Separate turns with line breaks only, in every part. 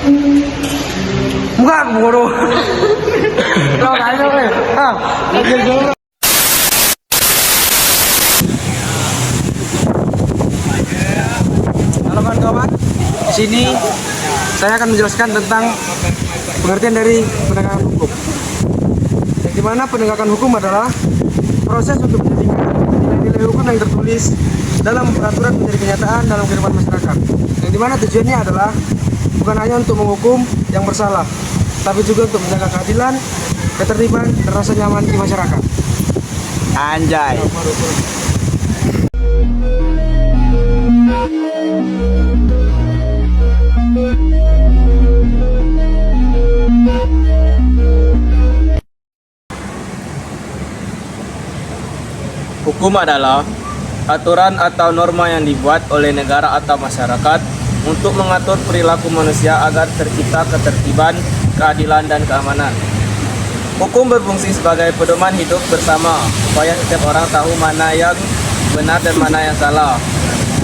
Enggak, bodoh. Lo kayaknya weh. Halo kawan-kawan. Di sini saya akan menjelaskan tentang pengertian dari penegakan hukum. Yang dimana penegakan hukum adalah proses untuk menjadikan nilai-nilai hukum yang tertulis dalam peraturan menjadi kenyataan dalam kehidupan masyarakat. Yang dimana tujuannya adalah bukan hanya untuk menghukum yang bersalah, tapi juga untuk menjaga keadilan, ketertiban, dan rasa nyaman di masyarakat.
Anjay. Hukum adalah aturan atau norma yang dibuat oleh negara atau masyarakat untuk mengatur perilaku manusia agar tercipta ketertiban, keadilan, dan keamanan. Hukum berfungsi sebagai pedoman hidup bersama, supaya setiap orang tahu mana yang benar dan mana yang salah.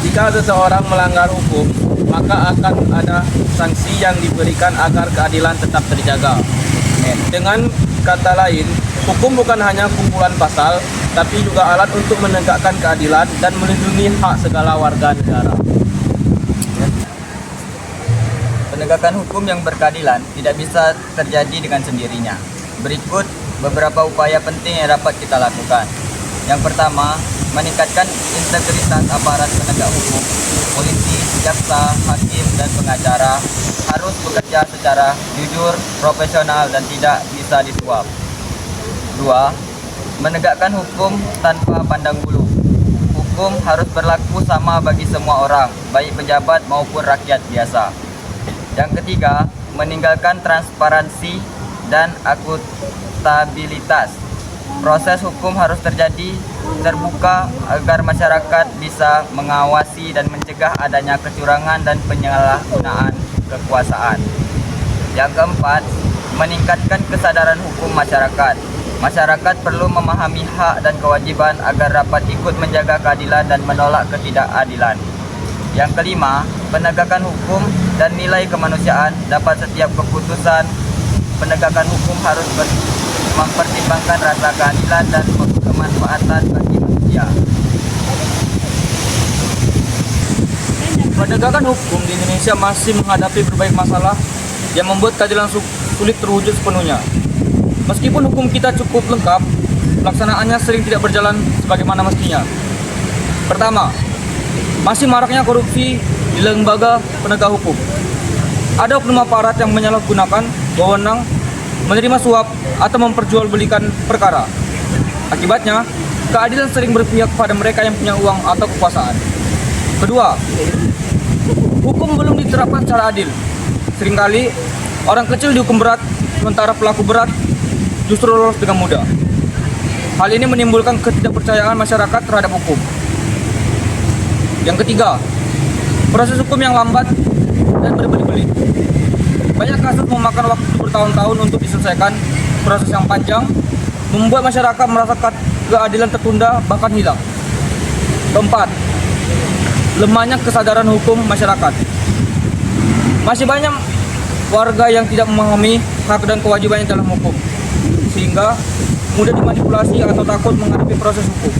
Jika seseorang melanggar hukum, maka akan ada sanksi yang diberikan agar keadilan tetap terjaga. Dengan kata lain, hukum bukan hanya kumpulan pasal, tapi juga alat untuk menegakkan keadilan dan melindungi hak segala warga negara. Penegakan hukum yang berkeadilan tidak bisa terjadi dengan sendirinya. Berikut beberapa upaya penting yang dapat kita lakukan. Yang pertama, meningkatkan integritas aparat penegak hukum. Polisi, jaksa, hakim, dan pengacara harus bekerja secara jujur, profesional, dan tidak bisa disuap. 2. Menegakkan hukum tanpa pandang bulu. Hukum harus berlaku sama bagi semua orang, baik pejabat maupun rakyat biasa. Yang ketiga, meninggalkan transparansi dan akuntabilitas. Proses hukum harus terjadi terbuka agar masyarakat bisa mengawasi dan mencegah adanya kecurangan dan penyalahgunaan kekuasaan. Yang keempat, meningkatkan kesadaran hukum masyarakat. Masyarakat perlu memahami hak dan kewajiban agar dapat ikut menjaga keadilan dan menolak ketidakadilan. Yang kelima, penegakan hukum dan nilai kemanusiaan. Dapat setiap keputusan penegakan hukum harus mempertimbangkan rasa keadilan dan kemanfaatan bagi manusia.
Penegakan hukum di Indonesia masih menghadapi berbagai masalah yang membuat keadilan sulit terwujud sepenuhnya. Meskipun hukum kita cukup lengkap, pelaksanaannya sering tidak berjalan sebagaimana mestinya. Pertama, masih maraknya korupsi di lembaga penegak hukum. Ada oknum aparat yang menyalahgunakan wewenang, menerima suap, atau memperjualbelikan perkara. Akibatnya, keadilan sering berpihak pada mereka yang punya uang atau kekuasaan. Kedua, hukum belum diterapkan secara adil. Seringkali, orang kecil dihukum berat, sementara pelaku berat justru lolos dengan mudah. Hal ini menimbulkan ketidakpercayaan masyarakat terhadap hukum. Yang ketiga, proses hukum yang lambat dan berbelit-belit. Banyak kasus memakan waktu bertahun-tahun untuk diselesaikan. Proses yang panjang membuat masyarakat merasa keadilan tertunda bahkan hilang. Keempat, lemahnya kesadaran hukum masyarakat. Masih banyak warga yang tidak memahami hak dan kewajibannya dalam hukum, sehingga mudah dimanipulasi atau takut menghadapi proses hukum.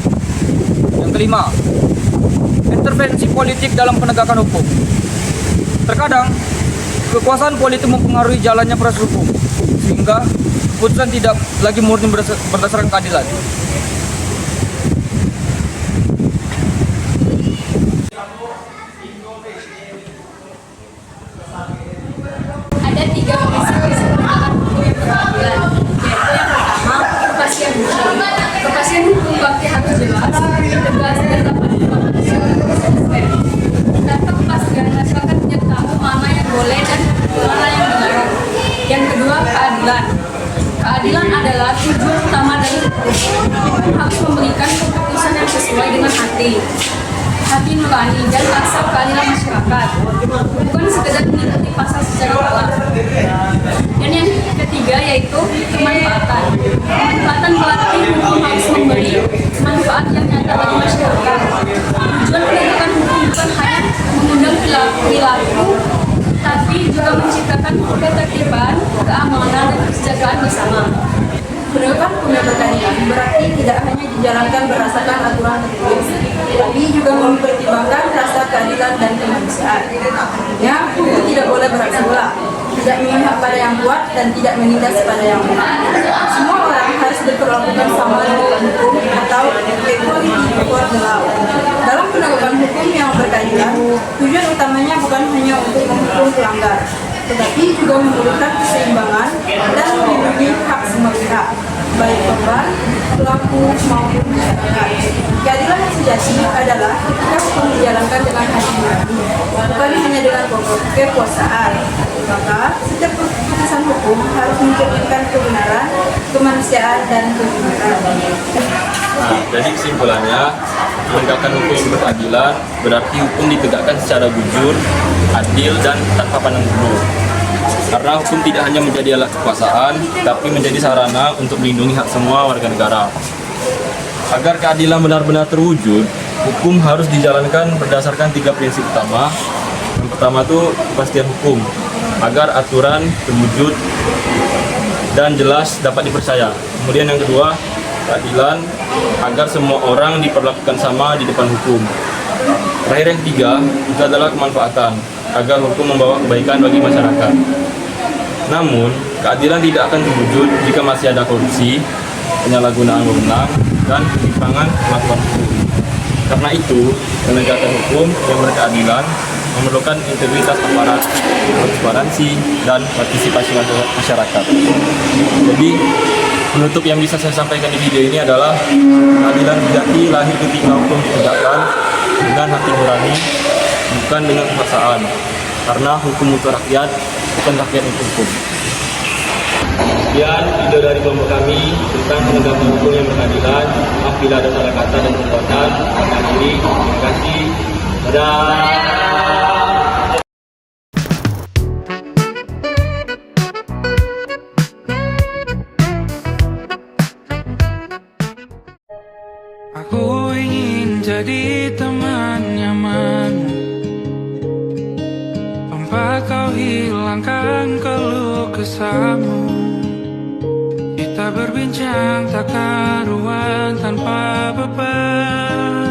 Yang kelima, intervensi politik dalam penegakan hukum. Terkadang, kekuasaan politik mempengaruhi jalannya proses hukum, sehingga keputusan tidak lagi murni berdasarkan keadilan.
Ada 3 prinsip penegakan hukum yang berkeadilan, yaitu yang pertama, kepastian hukum. Kepastian hukum berarti harus jelas, tegas, dan dapat konsisten. Tanpa kepastian, masyarakat tidak tahu mana yang boleh dan mana yang dilarang. Yang kedua, keadilan. Keadilan adalah tujuan utama dari hukum. Hukum harus memberikan keputusan yang sesuai dengan hati nurani dan rasa keadilan masyarakat, bukan sekedar mengikuti pasal secara mutlak. Dan yang ketiga yaitu kemanfaatan. Kemanfaatan berarti hukum harus memberi manfaat yang nyata bagi masyarakat. Tujuan penegakan hukum bukan hanya mengundang perilaku, tapi tetapi juga menciptakan ketertiban, keamanan, dan kesejahteraan bersama.
Penegakan hukum yang berkeadilan berarti tidak hanya dijalankan berdasarkan aturan tertulis, tetapi juga mempertimbangkan rasa keadilan dan kemanusiaan. Ya, hukum tidak boleh berhak sebelah, tidak memihak pada yang kuat dan tidak menindas pada yang lemah. Semua orang harus diperlakukan sama di depan hukum atau equality before the law. Dalam penegakan hukum yang berkeadilan, tujuan utamanya bukan hanya untuk menghukum pelanggar, tetapi juga memberikan keseimbangan dan melindungi hak semua pihak, baik korban, pelaku maupun masyarakat. Keadilan yang sejati adalah ketika hukum dijalankan dengan hati nurani, bukan hanya dengan kekuasaan. Maka setiap keputusan hukum harus mencerminkan kebenaran, kemanusiaan, dan kebenaran.
Nah, jadi kesimpulannya, penegakan hukum yang berkeadilan berarti hukum ditegakkan secara jujur, adil, dan tanpa pandang bulu. Karena hukum tidak hanya menjadi alat kekuasaan, tapi menjadi sarana untuk melindungi hak semua warga negara. Agar keadilan benar-benar terwujud, hukum harus dijalankan berdasarkan 3 prinsip utama. Yang pertama itu kepastian hukum, agar aturan terwujud dan jelas dapat dipercaya. Kemudian yang kedua, keadilan agar semua orang diperlakukan sama di depan hukum. Terakhir yang ketiga, itu adalah kemanfaatan, agar hukum membawa kebaikan bagi masyarakat. Namun, keadilan tidak akan terwujud jika masih ada korupsi, penyalahgunaan wewenang, dan penyimpangan perlakuan hukum. Karena itu, penegakan hukum yang berkeadilan memerlukan integritas aparat, transparansi, dan partisipasi masyarakat. Jadi, penutup yang bisa saya sampaikan di video ini adalah keadilan sejati lahir ketika hukum ditegakkan dengan hati nurani, bukan dengan kekuasaan. Karena hukum untuk rakyat, bukan rakyat untuk hukum. Sekian video dari kelompok kami tentang penegakan hukum yang berkeadilan. Maaf bila ada salah kata dan perbuatan. Saya diri. Terima kasih. Dadah.
Aku ingin jadi teman nyaman, tanpa kau hilangkan keluh kesahmu. Kita berbincang tak karuan tanpa beban.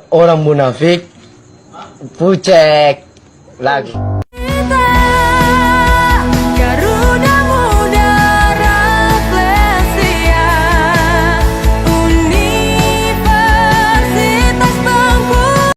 Orang munafik pucek lagi.
Garuda Muda Rafflesia Universitas Bengkulu.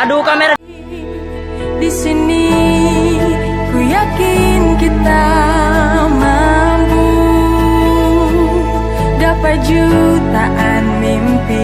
Aduh kamera.
Di sini ku yakin kita mampu gapai jutaan mimpi.